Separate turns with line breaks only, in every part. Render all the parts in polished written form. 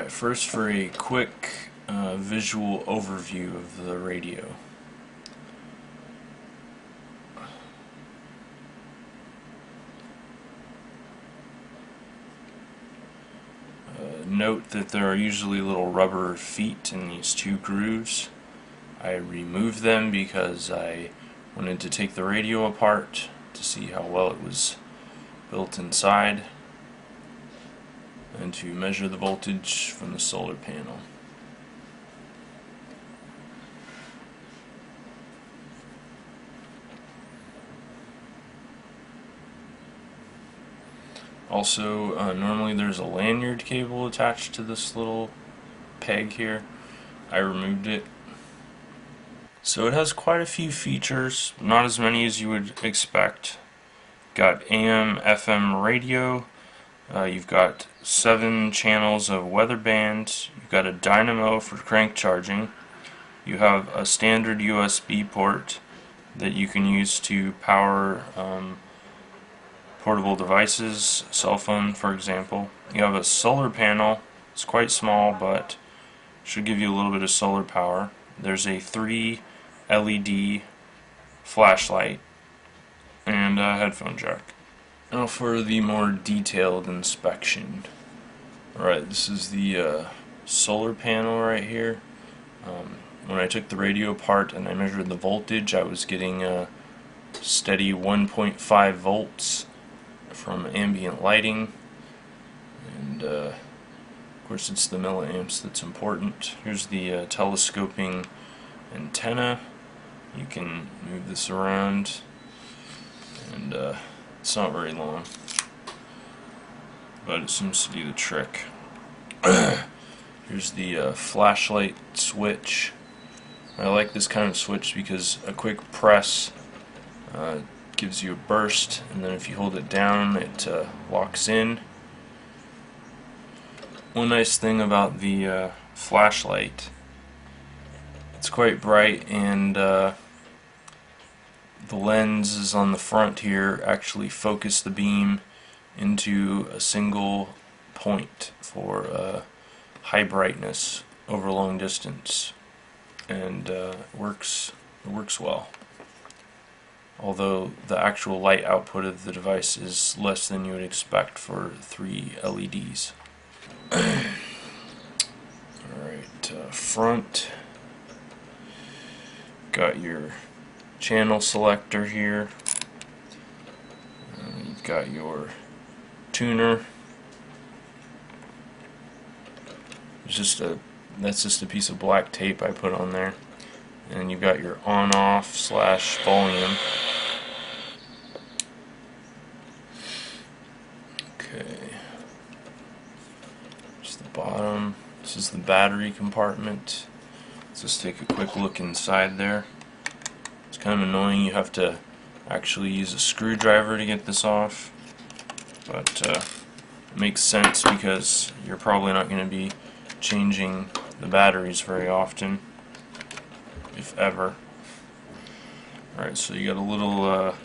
Alright, first for a quick visual overview of the radio. Note that there are usually little rubber feet in these two grooves. I removed them because I wanted to take the radio apart to see how well it was built inside and to measure the voltage from the solar panel. Also, normally there's a lanyard cable attached to this little peg here. I removed it. So it has quite a few features, not as many as you would expect. Got AM, FM radio, you've got 7 channels of weather bands, you've got a dynamo for crank charging, you have a standard USB port that you can use to power portable devices, cell phone for example. You have a solar panel, it's quite small but should give you a little bit of solar power. There's a 3 LED flashlight and a headphone jack. Now for the more detailed inspection. Alright, this is the solar panel right here. When I took the radio apart and I measured the voltage, I was getting a steady 1.5 volts from ambient lighting, and of course it's the milliamps that's important. Here's the telescoping antenna. You can move this around, and it's not very long, but it seems to do the trick. Here's the flashlight switch. I like this kind of switch because a quick press gives you a burst, and then if you hold it down it locks in. One nice thing about the flashlight, it's quite bright, and the lenses on the front here actually focus the beam into a single point for high brightness over long distance, and it works well. Although the actual light output of the device is less than you would expect for 3 LEDs. Alright, front, got your channel selector here, you've got your tuner. That's just a piece of black tape I put on there, and you've got your on-off / volume. Okay, just the bottom. This is the battery compartment. Let's just take a quick look inside there. It's kind of annoying, you have to actually use a screwdriver to get this off, but it makes sense because you're probably not going to be changing the batteries very often, if ever. Alright, so you got a little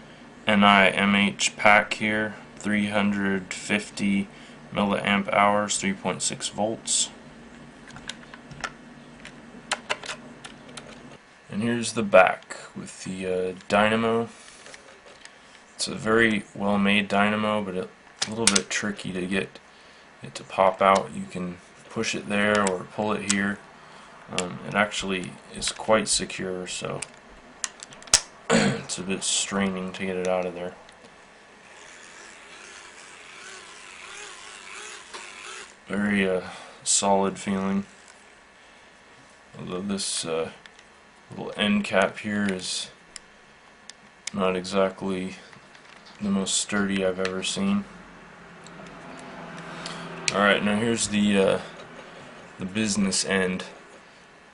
NIMH pack here, 350 milliamp hours, 3.6 volts. And here's the back with the dynamo. It's a very well made dynamo, but a little bit tricky to get it to pop out. You can push it there or pull it here. It actually is quite secure, so it's a bit straining to get it out of there. Very solid feeling, although this little end cap here is not exactly the most sturdy I've ever seen. Alright, now here's the business end.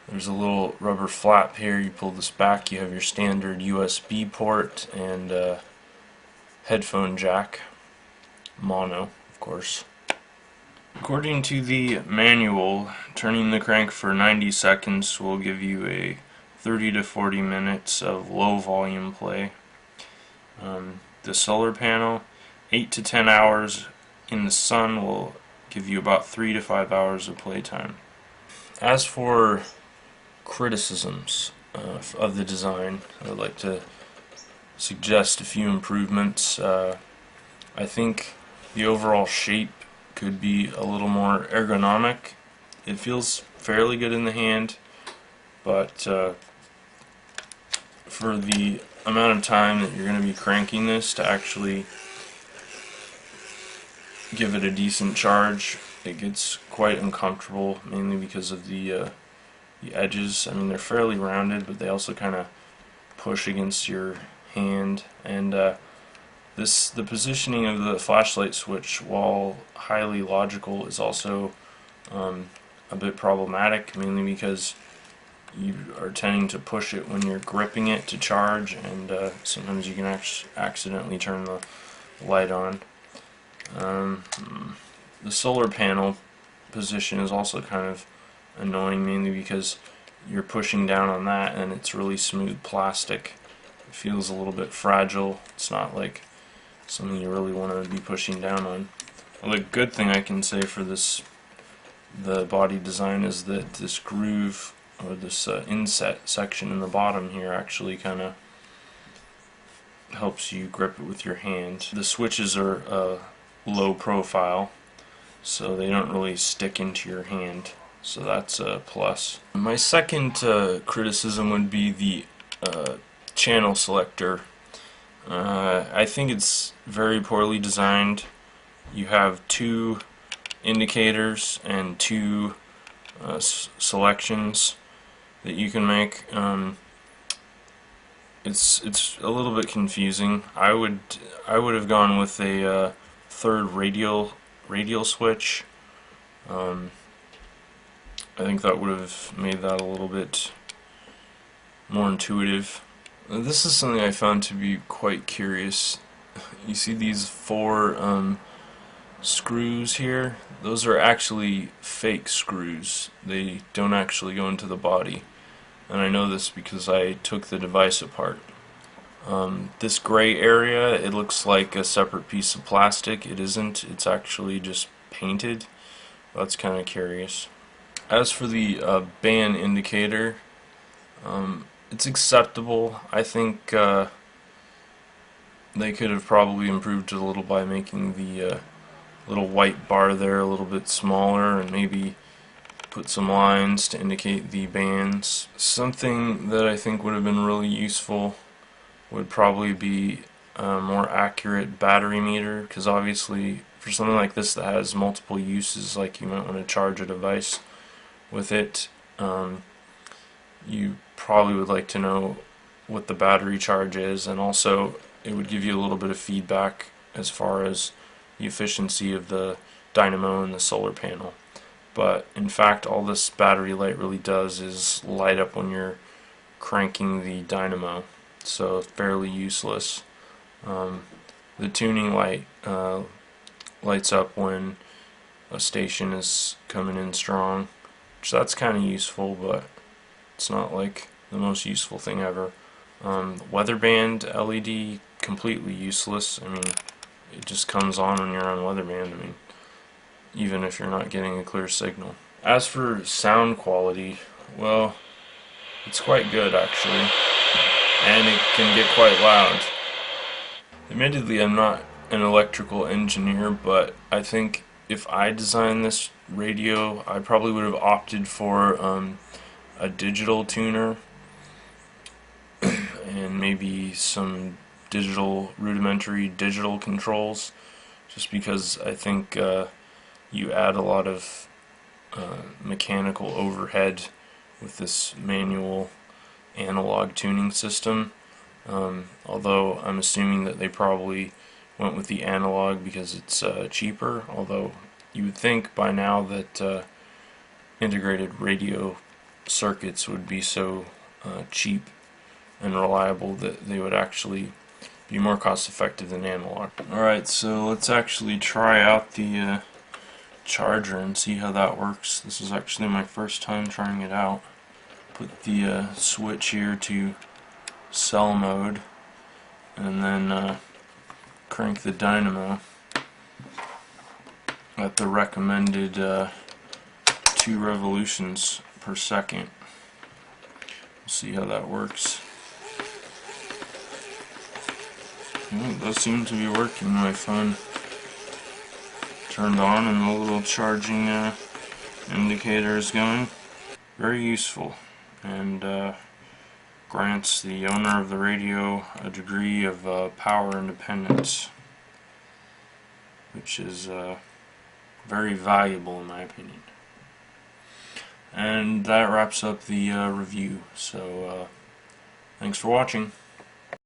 There's a little rubber flap here. You pull this back, you have your standard USB port and headphone jack, mono of course. According to the manual, turning the crank for 90 seconds will give you a 30 to 40 minutes of low volume play. The solar panel, 8 to 10 hours in the sun will give you about 3 to 5 hours of playtime. As for criticisms of the design, I would like to suggest a few improvements. I think the overall shape could be a little more ergonomic. It feels fairly good in the hand, but for the amount of time that you're going to be cranking this to actually give it a decent charge, it gets quite uncomfortable, mainly because of the edges. I mean, they're fairly rounded, but they also kind of push against your hand. And the positioning of the flashlight switch, while highly logical, is also a bit problematic, mainly because you are tending to push it when you're gripping it to charge, and sometimes you can accidentally turn the light on. The solar panel position is also kind of annoying, mainly because you're pushing down on that and it's really smooth plastic. It feels a little bit fragile. It's not like something you really want to be pushing down on. Well, the good thing I can say for the body design is that this groove, or this inset section in the bottom here, actually kind of helps you grip it with your hand. The switches are low profile, so they don't really stick into your hand, so that's a plus. My second criticism would be the channel selector. I think it's very poorly designed. You have two indicators and two selections that you can make. It's a little bit confusing. I would have gone with a third radial switch. I think that would have made that a little bit more intuitive. This is something I found to be quite curious. You see these four screws here? Those are actually fake screws. They don't actually go into the body. And I know this because I took the device apart. This gray area, it looks like a separate piece of plastic. It isn't. It's actually just painted. That's kind of curious. As for the band indicator, it's acceptable. I think they could have probably improved it a little by making the little white bar there a little bit smaller, and maybe put some lines to indicate the bands. Something that I think would have been really useful would probably be a more accurate battery meter, because obviously for something like this that has multiple uses, like you might want to charge a device with it, you probably would like to know what the battery charge is, and also it would give you a little bit of feedback as far as the efficiency of the dynamo and the solar panel. But in fact, all this battery light really does is light up when you're cranking the dynamo, so fairly useless. The tuning light lights up when a station is coming in strong, so that's kind of useful, but it's not like the most useful thing ever. Weather band LED, completely useless. I mean, it just comes on when you're on weather band. I mean, even if you're not getting a clear signal. As for sound quality, well, it's quite good actually, and it can get quite loud. Admittedly, I'm not an electrical engineer, but I think if I designed this radio, I probably would have opted for a digital tuner and maybe some rudimentary digital controls, just because I think you add a lot of mechanical overhead with this manual analog tuning system. Although I'm assuming that they probably went with the analog because it's cheaper, although you would think by now that integrated radio circuits would be so cheap and reliable that they would actually be more cost effective than analog. Alright, so let's actually try out the charger and see how that works. This is actually my first time trying it out. Put the switch here to cell mode, and then crank the dynamo. at the recommended 2 revolutions per second. We'll see how that works. It does seem to be working. My phone turned on and the little charging indicator is going. Very useful, and grants the owner of the radio a degree of power independence, which is very valuable in my opinion. And that wraps up the review. So thanks for watching.